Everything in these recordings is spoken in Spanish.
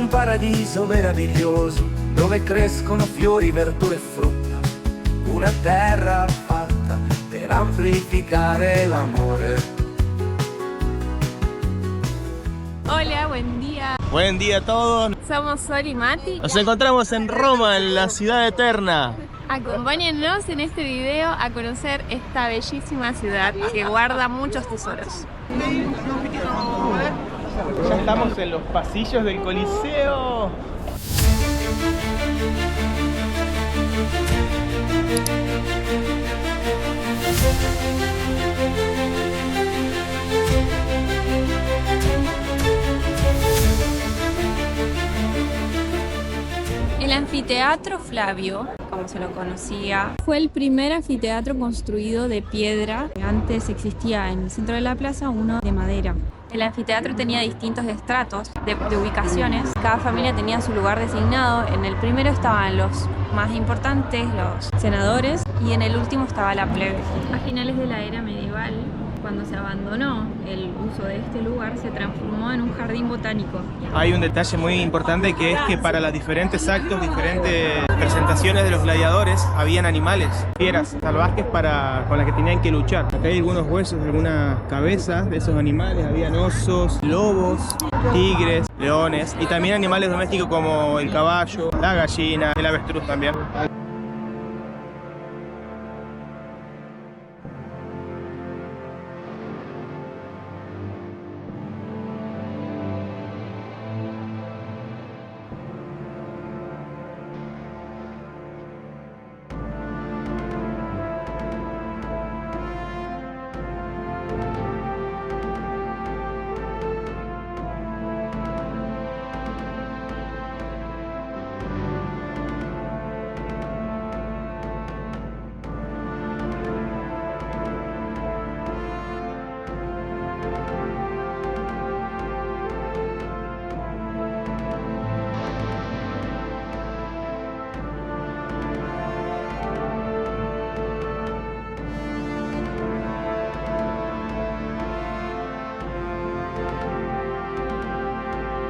un paradiso meraviglioso dove crescono fiori, verdure e frutta, una terra fatta per amplificare l'amore. Hola, buen día. Buen día a todos. Somos Sol y Mati. Nos encontramos en Roma, en la ciudad eterna. Acompáñennos en este video a conocer esta bellísima ciudad que guarda muchos tesoros. Ya estamos en los pasillos del Coliseo. El anfiteatro Flavio, como se lo conocía, fue el primer anfiteatro construido de piedra. Antes existía en el centro de la plaza uno de madera. El anfiteatro tenía distintos estratos de ubicaciones. Cada familia tenía su lugar designado. En el primero estaban los más importantes, los senadores, y en el último estaba la plebe. A finales de la era medieval, cuando se abandonó el uso de este lugar, se transformó en un jardín botánico. Hay un detalle muy importante, que es que para los diferentes actos, diferentes presentaciones de los gladiadores, habían animales, fieras salvajes con las que tenían que luchar. Acá hay algunos huesos, algunas cabezas de esos animales. Habían osos, lobos, tigres, leones y también animales domésticos como el caballo, la gallina, el avestruz también.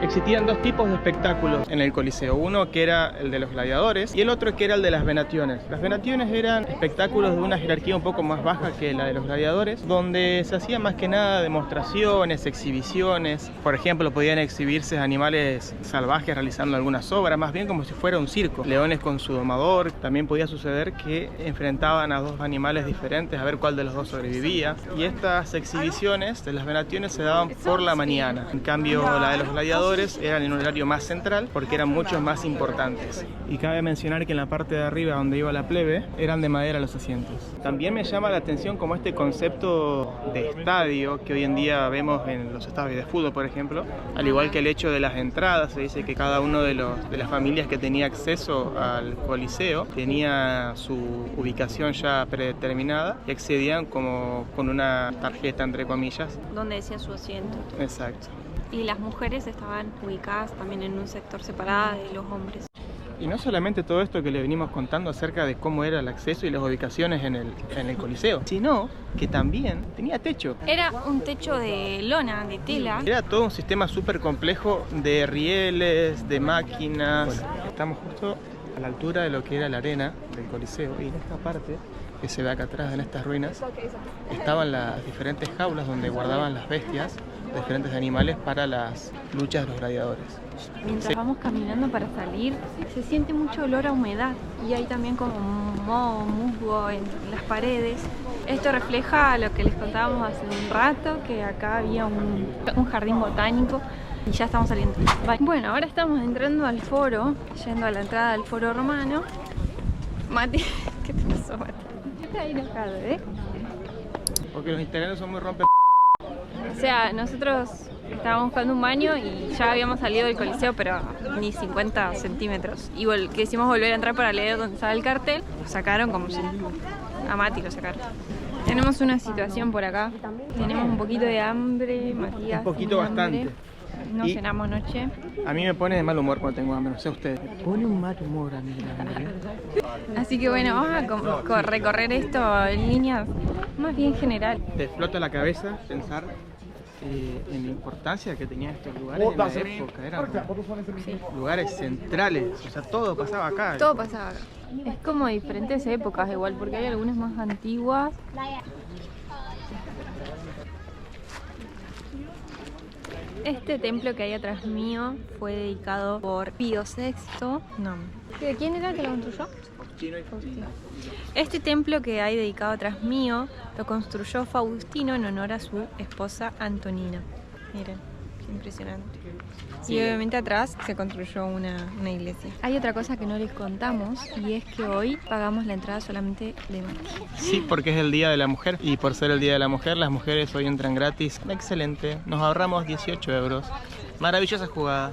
Existían dos tipos de espectáculos en el Coliseo. Uno que era el de los gladiadores y el otro que era el de las venaciones. Las venaciones eran espectáculos de una jerarquía un poco más baja que la de los gladiadores, donde se hacían más que nada demostraciones, exhibiciones. Por ejemplo, podían exhibirse animales salvajes realizando algunas obras, más bien como si fuera un circo. Leones con su domador. También podía suceder que enfrentaban a dos animales diferentes a ver cuál de los dos sobrevivía. Y estas exhibiciones de las venaciones se daban por la mañana. En cambio, la de los gladiadores eran en un horario más central porque eran mucho más importantes. Y cabe mencionar que en la parte de arriba donde iba la plebe eran de madera los asientos. También me llama la atención como este concepto de estadio que hoy en día vemos en los estadios de fútbol, por ejemplo, al igual que el hecho de las entradas. Se dice que cada uno de las familias que tenía acceso al Coliseo tenía su ubicación ya predeterminada y accedían como con una tarjeta, entre comillas, Donde decía su asiento. exacto. Y las mujeres estaban ubicadas también en un sector separado de los hombres. Y no solamente todo esto que le venimos contando acerca de cómo era el acceso y las ubicaciones en el Coliseo, sino que también tenía techo. Era un techo de lona, de tela. Era todo un sistema súper complejo de rieles, de máquinas. Estamos justo a la altura de lo que era la arena del Coliseo, y en esta parte que se ve acá atrás, en estas ruinas, estaban las diferentes jaulas donde guardaban las bestias, diferentes animales para las luchas de los gladiadores. Mientras vamos caminando para salir, se siente mucho olor a humedad y hay también como moho, musgo en las paredes. Esto refleja lo que les contábamos hace un rato, que acá había un jardín botánico y ya estamos saliendo. Bueno, ahora estamos entrando al foro, yendo a la entrada del foro romano. Mati, ¿qué te pasó, Mati? Estás ahí enojado, ¿eh? Porque los italianos son muy rompe... O sea, nosotros estábamos buscando un baño y ya habíamos salido del Coliseo, pero ni 50 centímetros. Y quisimos volver a entrar para leer donde estaba el cartel. Lo sacaron como si... A Mati lo sacaron. Tenemos una situación por acá. Tenemos un poquito de hambre, Matías. Un poquito bastante. No Y cenamos anoche. a mí me pone de mal humor cuando tengo hambre, no sé usted. Me pone un mal humor a mí el hambre. Así que bueno, vamos a recorrer esto en líneas más bien general. Te explota la cabeza pensar en la importancia que tenían estos lugares en la época. Eran lugares centrales, o sea, todo pasaba acá. Todo pasaba acá. Es como diferentes épocas igual, porque hay algunas más antiguas. Este templo que hay atrás mío fue dedicado por Pío VI. No. ¿De quién era el que lo construyó? Faustino. Este templo que hay dedicado atrás mío lo construyó Faustino en honor a su esposa Antonina. Miren, qué impresionante. Y obviamente atrás se construyó una iglesia. Hay otra cosa que no les contamos y es que hoy pagamos la entrada solamente de Mati. Sí, porque es el Día de la Mujer y por ser el Día de la Mujer las mujeres hoy entran gratis. Excelente, nos ahorramos 18 euros. Maravillosa jugada.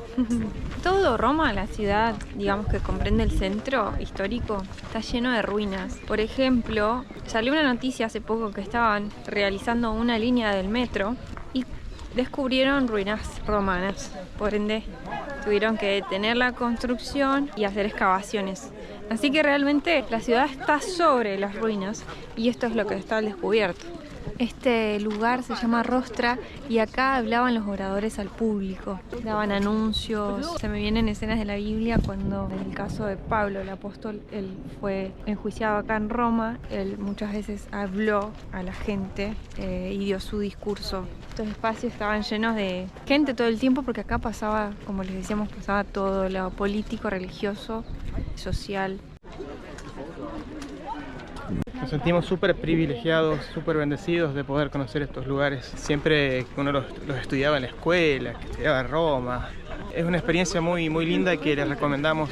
Todo Roma, la ciudad, digamos que comprende el centro histórico, está lleno de ruinas. Por ejemplo, salió una noticia hace poco que estaban realizando una línea del metro y descubrieron ruinas romanas. Por ende, tuvieron que detener la construcción y hacer excavaciones. Así que realmente la ciudad está sobre las ruinas y esto es lo que está al descubierto. Este lugar se llama Rostra y acá hablaban los oradores al público, daban anuncios. Se me vienen escenas de la Biblia cuando, en el caso de Pablo, el apóstol, él fue enjuiciado acá en Roma. Él muchas veces habló a la gente y dio su discurso. Estos espacios estaban llenos de gente todo el tiempo porque acá pasaba, como les decíamos, pasaba todo lo político, religioso, social. Nos sentimos súper privilegiados, súper bendecidos de poder conocer estos lugares. Siempre que uno los estudiaba en la escuela, que estudiaba en Roma. Es una experiencia muy linda que les recomendamos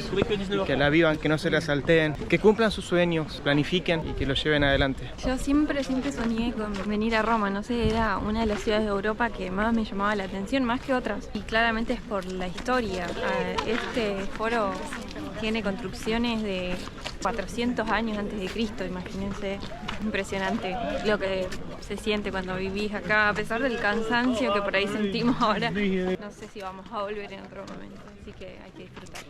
que la vivan, que no se la salteen, que cumplan sus sueños, planifiquen y que los lleven adelante. Yo siempre soñé con venir a Roma, no sé, era una de las ciudades de Europa que más me llamaba la atención, más que otras. Y claramente es por la historia. Este foro tiene construcciones de 400 años antes de Cristo, imagínense. Impresionante lo que se siente cuando vivís acá, a pesar del cansancio que por ahí sentimos ahora. No sé si vamos a volver en otro momento, así que hay que disfrutar.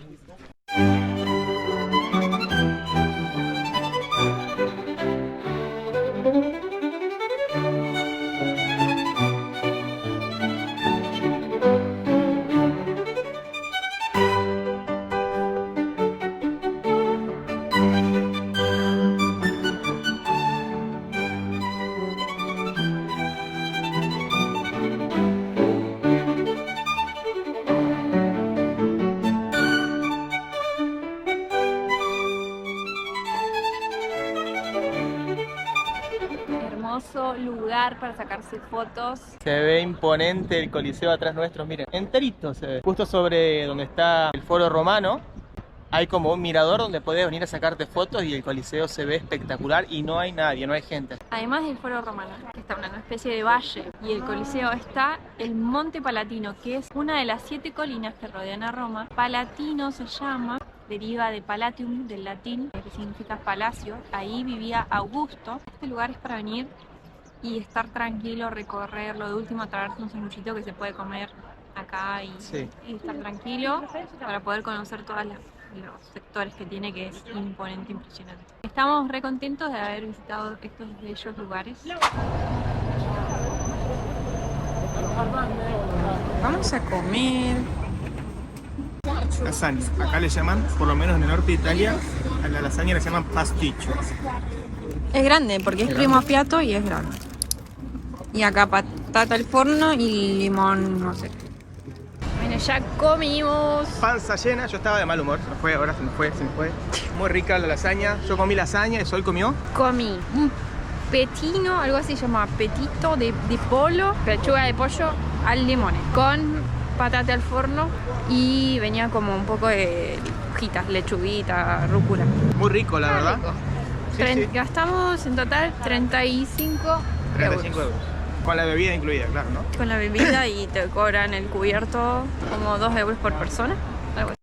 Lugar para sacarse fotos. Se ve imponente el Coliseo atrás nuestro, miren, enterito se ve. Justo sobre donde está el Foro Romano hay como un mirador donde podés venir a sacarte fotos y el Coliseo se ve espectacular y no hay nadie, no hay gente. Además del Foro Romano, que está en una especie de valle, y el Coliseo está el Monte Palatino, que es una de las 7 colinas que rodean a Roma. Palatino se llama, deriva de Palatium, del latín, que significa palacio. Ahí vivía Augusto. Este lugar es para venir y estar tranquilo, recorrerlo, de último traerse un sanguchito que se puede comer acá y estar tranquilo para poder conocer todos los sectores que tiene, que es imponente, impresionante. Estamos re contentos de haber visitado estos bellos lugares. Vamos a comer Lasaña, acá le llaman, por lo menos en el norte de Italia, a la lasaña le llaman pasticcio. Es grande porque es crema fiato y es grande. Y acá patata al forno y limón, no sé. Bueno, ya comimos. Panza llena, yo estaba de mal humor, se me fue, ahora se me fue. Muy rica la lasaña, yo comí lasaña y Sol comió. Comí un petino, algo así se llama petito de pollo, pechuga de pollo al limón, con patata al forno y venía como un poco de hojitas, lechuguita, rúcula. Muy rico, la verdad. Rico. Sí. Gastamos en total 35 euros. Con la bebida incluida, claro, ¿no? Con la bebida y te cobran el cubierto como 2 euros por persona. Algo así.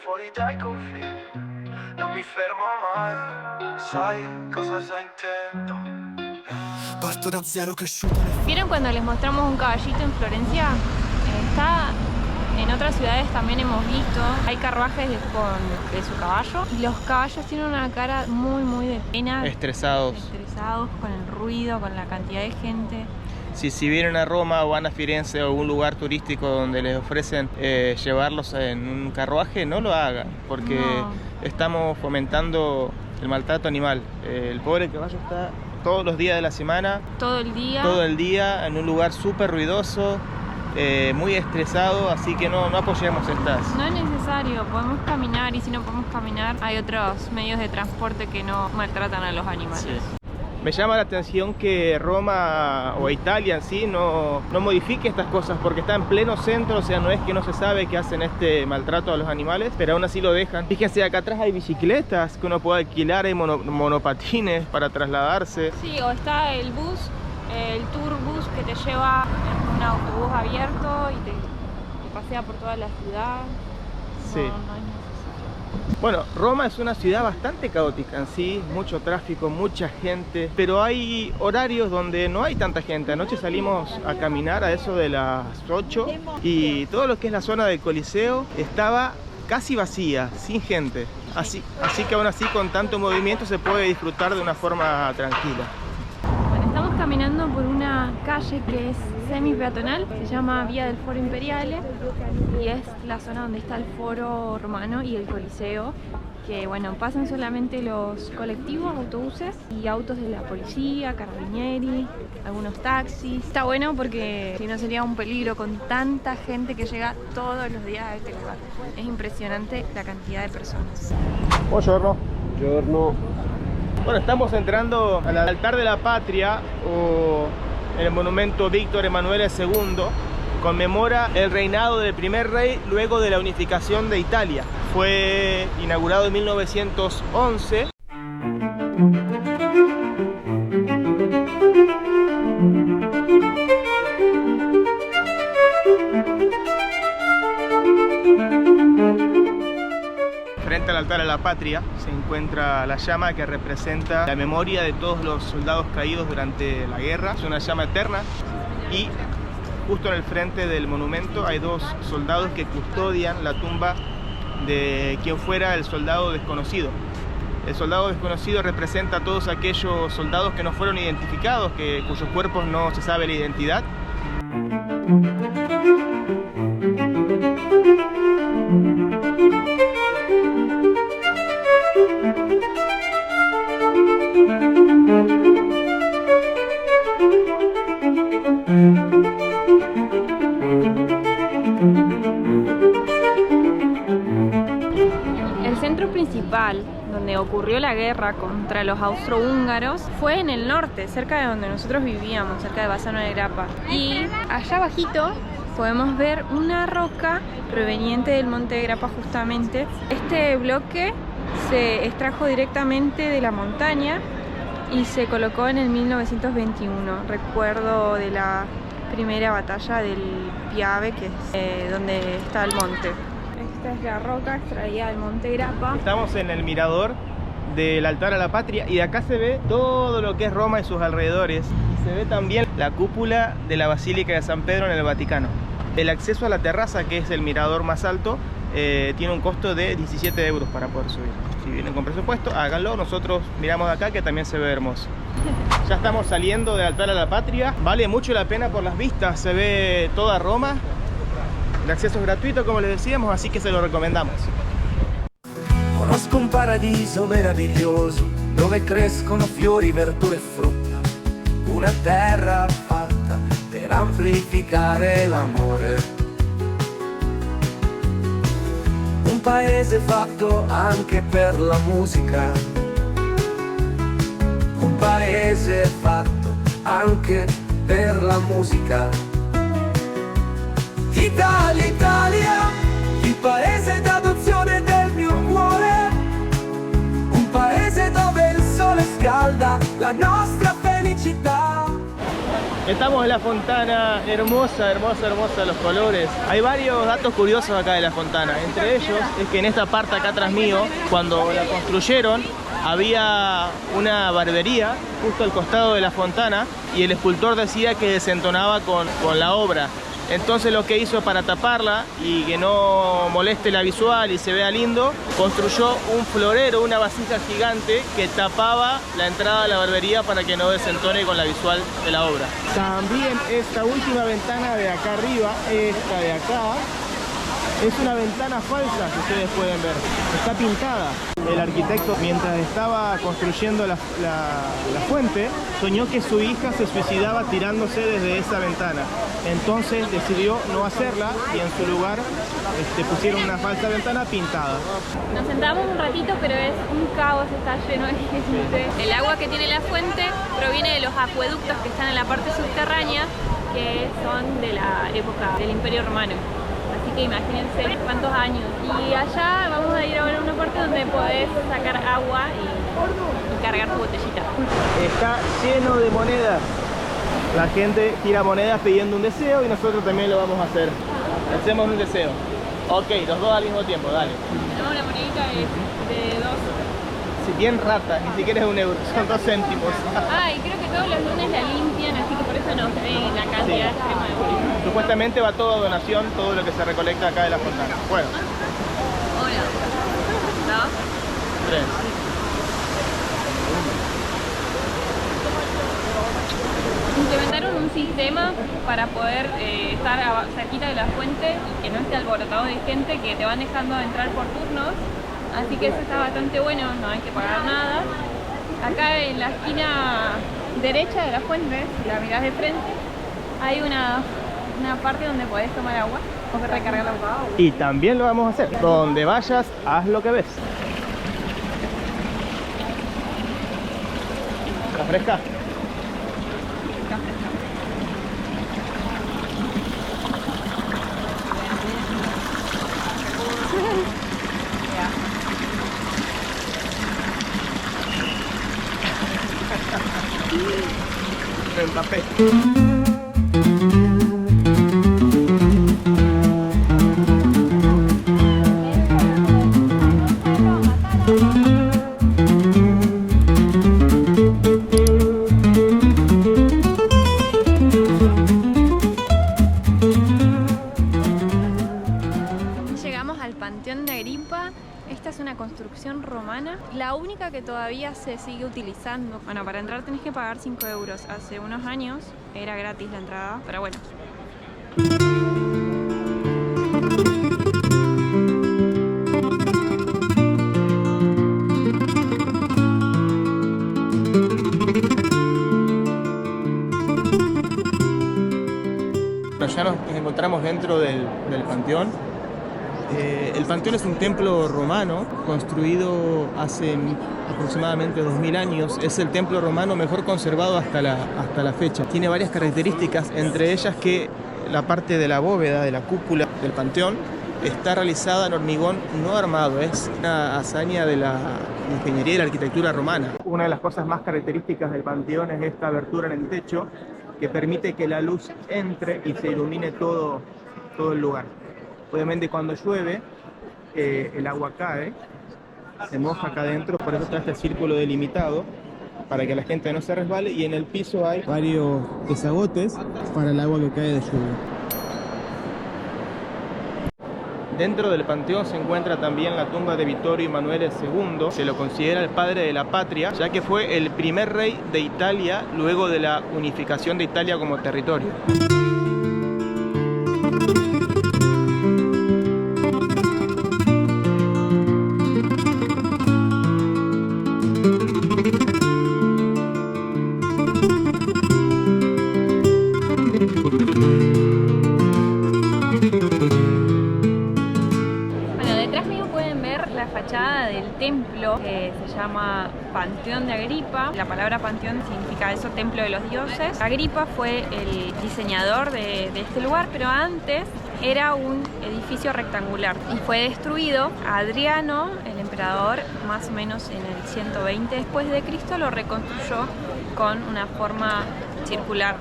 Fuori dai confini, non mi fermo mai, sai cosa già intendo. Parto da zero cresciuto. ¿Vieron cuando les mostramos un caballito en Florencia? Está... En otras ciudades también hemos visto, hay carruajes de su caballo y los caballos tienen una cara muy de pena. Estresados. estresados con el ruido, con la cantidad de gente. Si vienen a Roma o van a Firenze o algún lugar turístico donde les ofrecen llevarlos en un carruaje, no lo hagan, porque No. estamos fomentando el maltrato animal. El pobre caballo está todos los días de la semana, Todo el día. en un lugar súper ruidoso, muy estresado, así que no apoyemos estas. No es necesario, podemos caminar, y si no podemos caminar hay otros medios de transporte que no maltratan a los animales. Sí. Me llama la atención que Roma o Italia en sí no modifique estas cosas, porque está en pleno centro, o sea, no es que no se sabe que hacen este maltrato a los animales, pero aún así lo dejan. Fíjense, acá atrás hay bicicletas que uno puede alquilar, hay monopatines para trasladarse. Sí, o está el bus, el tour bus que te lleva en un autobús abierto y te pasea por toda la ciudad. Sí. No es necesario. Bueno, Roma es una ciudad bastante caótica en sí, mucho tráfico, mucha gente, pero hay horarios donde no hay tanta gente. Anoche salimos a caminar a eso de las 8 y todo lo que es la zona del Coliseo estaba casi vacía, sin gente. Así que aún así con tanto movimiento se puede disfrutar de una forma tranquila. Bueno, estamos caminando por una calle que es semi-peatonal, se llama Vía del Foro Imperiale y es la zona donde está el Foro Romano y el Coliseo, que bueno, pasan solamente los colectivos, autobuses y autos de la policía, carabinieri, algunos taxis. Está bueno porque si no sería un peligro con tanta gente que llega todos los días a este lugar. Es impresionante la cantidad de personas. Buongiorno. Buongiorno. Bueno, estamos entrando al altar de la patria o el monumento Víctor Emanuele II. Conmemora el reinado del primer rey luego de la unificación de Italia. Fue inaugurado en 1911. Frente al altar a la patria se encuentra la llama que representa la memoria de todos los soldados caídos durante la guerra. Es una llama eterna y justo en el frente del monumento hay dos soldados que custodian la tumba de quien fuera el soldado desconocido. El soldado desconocido representa a todos aquellos soldados que no fueron identificados, cuyos cuerpos no se sabe la identidad. El centro principal donde ocurrió la guerra contra los austrohúngaros fue en el norte, cerca de donde nosotros vivíamos, cerca de Bassano de Grappa. Y allá abajito podemos ver una roca proveniente del monte de Grappa justamente. Este bloque se extrajo directamente de la montaña y se colocó en el 1921, recuerdo de la primera batalla del Piave, que es donde está el monte. Esta es la roca extraída del monte Grappa. Estamos en el mirador del altar a la patria y de acá se ve todo lo que es Roma y sus alrededores. Y se ve también la cúpula de la Basílica de San Pedro en el Vaticano. El acceso a la terraza, que es el mirador más alto, tiene un costo de 17 euros para poder subir. Si vienen con presupuesto, háganlo. Nosotros miramos de acá, que también se ve hermoso. Ya estamos saliendo del altar a la patria. Vale mucho la pena por las vistas. Se ve toda Roma. El acceso es gratuito, como les decíamos, así que se lo recomendamos. Conosco un paradiso meraviglioso dove crescono fiori, verdure e frutta. Una terra fatta per amplificare l'amore. Un paese fatto anche per la musica. Un paese fatto anche per la musica. Italia, Italia, il paese d'adozione del mio cuore. Un paese dove il sole scalda la nostra felicità. Estamos en la fontana, hermosa, hermosa, hermosa los colores. Hay varios datos curiosos acá de la fontana. Entre ellos es que en esta parte acá atrás mío, cuando la construyeron, había una barbería justo al costado de la fontana y el escultor decía que desentonaba con la obra. Entonces lo que hizo para taparla y que no moleste la visual y se vea lindo, construyó un florero, una vasija gigante que tapaba la entrada a la barbería para que no desentone con la visual de la obra. También esta última ventana de acá arriba, esta de acá, es una ventana falsa que ustedes pueden ver. Está pintada. El arquitecto, mientras estaba construyendo la fuente, soñó que su hija se suicidaba tirándose desde esa ventana. Entonces decidió no hacerla y en su lugar pusieron una falsa ventana pintada. Nos sentamos un ratito, pero es un caos, está lleno de gente. El agua que tiene la fuente proviene de los acueductos que están en la parte subterránea, que son de la época del Imperio Romano. Así que imagínense cuántos años. Y allá vamos a ir a una parte donde podés sacar agua y cargar tu botellita. Está lleno de monedas. La gente tira monedas pidiendo un deseo y nosotros también lo vamos a hacer. Hacemos un deseo. Ok, los dos al mismo tiempo, dale. No, la monedita es de 2. Si bien rata, ni siquiera es 1 euro, son 2 céntimos. Ah, y creo que todos los lunes la limpian, así que por eso no se ve la cantidad extrema de bolsas. Supuestamente va todo a donación, todo lo que se recolecta acá de la fontana. Bueno. 1, 2, 3. Implementaron un sistema para poder estar cerquita de la fuente y que no esté alborotado de gente que te van dejando entrar por turnos. Así que eso está bastante bueno, no hay que pagar nada. Acá en la esquina derecha de la fuente, si la mirás de frente, hay una parte donde podés tomar agua o recargar la agua. Y también lo vamos a hacer. Donde vayas, haz lo que ves. ¿Está fresca? Me empapé. Llegamos al Panteón de Agripa. Esta es una construcción romana, la única que todavía se sigue utilizando. Bueno, para entrar tenés que pagar 5 euros. Hace unos años era gratis la entrada, pero bueno. Bueno, ya nos encontramos dentro del panteón. El panteón es un templo romano construido hace aproximadamente 2000 años. Es el templo romano mejor conservado hasta la fecha. Tiene varias características, entre ellas que la parte de la bóveda, de la cúpula del panteón, está realizada en hormigón no armado. Es una hazaña de la ingeniería y la arquitectura romana. Una de las cosas más características del panteón es esta abertura en el techo que permite que la luz entre y se ilumine todo el lugar. Obviamente cuando llueve, el agua cae, se moja acá adentro, por eso está este círculo delimitado, para que la gente no se resbale, y en el piso hay varios desagotes para el agua que cae de lluvia. Dentro del panteón se encuentra también la tumba de Vittorio Emanuele II. Se lo considera el padre de la patria, ya que fue el primer rey de Italia luego de la unificación de Italia como territorio. Del templo que se llama Panteón de Agripa. La palabra panteón significa eso, templo de los dioses. Agripa fue el diseñador de este lugar, pero antes era un edificio rectangular y fue destruido. Adriano, el emperador, más o menos en el 120 después de Cristo, lo reconstruyó con una forma circular,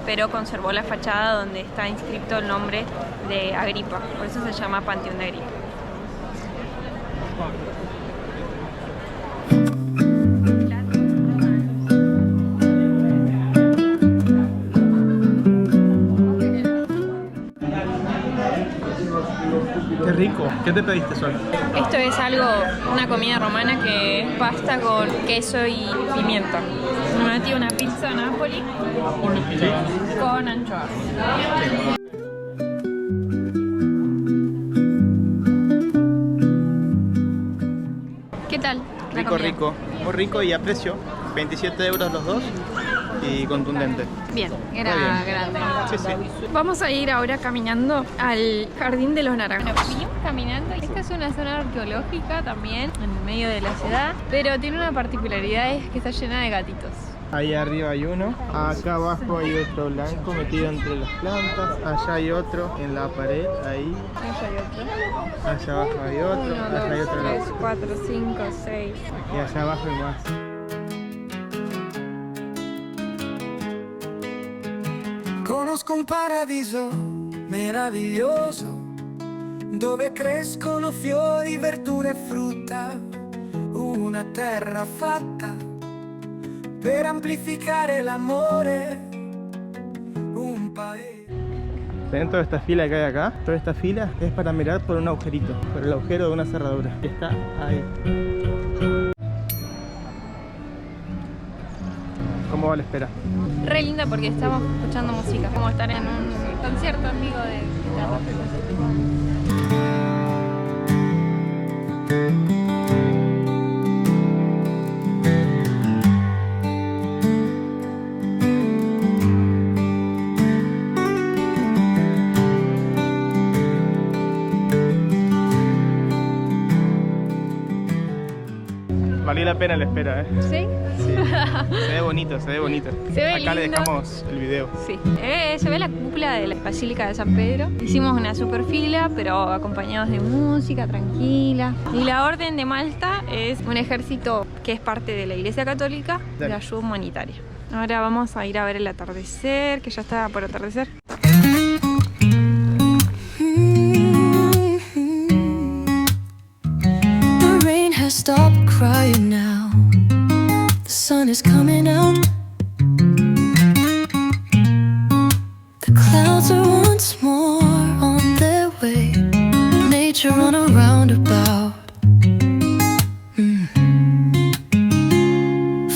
pero conservó la fachada donde está inscrito el nombre de Agripa, por eso se llama Panteón de Agripa. rico. ¿Qué te pediste, Sol? Esto es una comida romana que es pasta con queso y pimienta. Mati una pizza Napoli Sí. con anchoas. ¿Qué tal? la Rico, comida? rico. Muy rico y a precio. 27 euros los dos y contundente. Bien, era Muy bien. grande. Sí, sí. Vamos a ir ahora caminando al Jardín de los Naranjos. Bueno, vinimos caminando. Esta es una zona arqueológica también, en el medio de la ciudad, pero tiene una particularidad, es que está llena de gatitos. Ahí arriba hay uno, acá abajo hay otro blanco metido entre las plantas, allá hay otro en la pared, ahí, Allá hay otro. allá abajo hay otro, 1, allá hay 2, otro 3, lado. 4, 5, 6. Y allá abajo hay más. Conosco un paradiso meraviglioso dove crescono fiori, verdure e frutta, una terra fatta per amplificare l'amore, un paese. ¿Ven toda esta fila que hay acá? Toda esta fila es para mirar por un agujerito, por el agujero de una cerradura que está ahí. ¿Cómo va la espera? Re linda porque estamos escuchando música, como estar en un concierto en vivo de guitarra. Valió la pena la espera, ¿eh? ¿Sí? Sí. Se ve bonito, se ve bonito. Se ve Acá le lindo. dejamos el video. Sí. Se ve la cúpula de la Basílica de San Pedro. Hicimos una super fila, pero acompañados de música, tranquila. Y la Orden de Malta es un ejército que es parte de la Iglesia Católica de Dale. ayuda humanitaria. Ahora vamos a ir a ver el atardecer, que ya está por atardecer. The rain has stopped crying now. The sun is coming out. The clouds are once more on their way. Nature on a roundabout.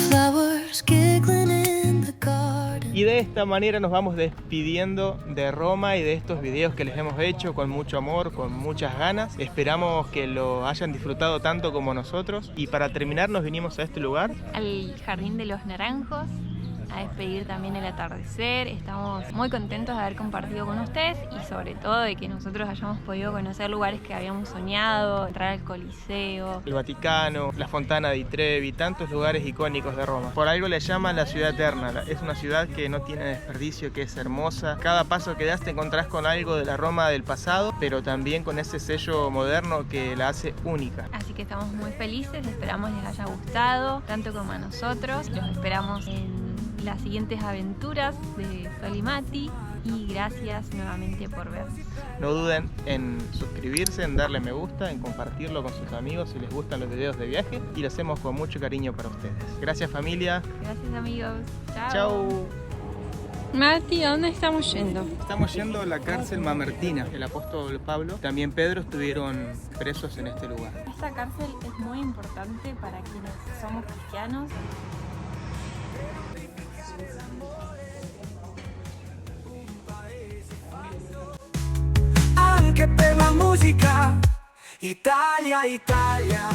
Flowers giggling in the garden. Y de esta manera nos vamos despidiendo de Roma y de estos videos que les hemos hecho con mucho amor, con muchas ganas. Esperamos que lo hayan disfrutado tanto como nosotros. Y para terminar nos vinimos a este lugar. Al Jardín de los Naranjos, a despedir también el atardecer. Estamos muy contentos de haber compartido con ustedes y sobre todo de que nosotros hayamos podido conocer lugares que habíamos soñado, entrar al Coliseo. El Vaticano, la Fontana di Trevi, tantos lugares icónicos de Roma. Por algo le llaman la ciudad eterna. Es una ciudad que no tiene desperdicio, que es hermosa. Cada paso que das te encontrás con algo de la Roma del pasado, pero también con ese sello moderno que la hace única. Así que estamos muy felices, esperamos les haya gustado, tanto como a nosotros. Los esperamos en las siguientes aventuras de Sol y Mati y gracias nuevamente por vernos. No duden en suscribirse, en darle me gusta, en compartirlo con sus amigos si les gustan los videos de viaje y lo hacemos con mucho cariño para ustedes. Gracias familia. Gracias amigos. Chao. Chau. Mati, ¿a dónde estamos yendo? Estamos yendo a la cárcel Mamertina. El apóstol Pablo, también Pedro estuvieron presos en este lugar. Esta cárcel es muy importante para quienes somos cristianos. Anche per la musica, Italia, Italia.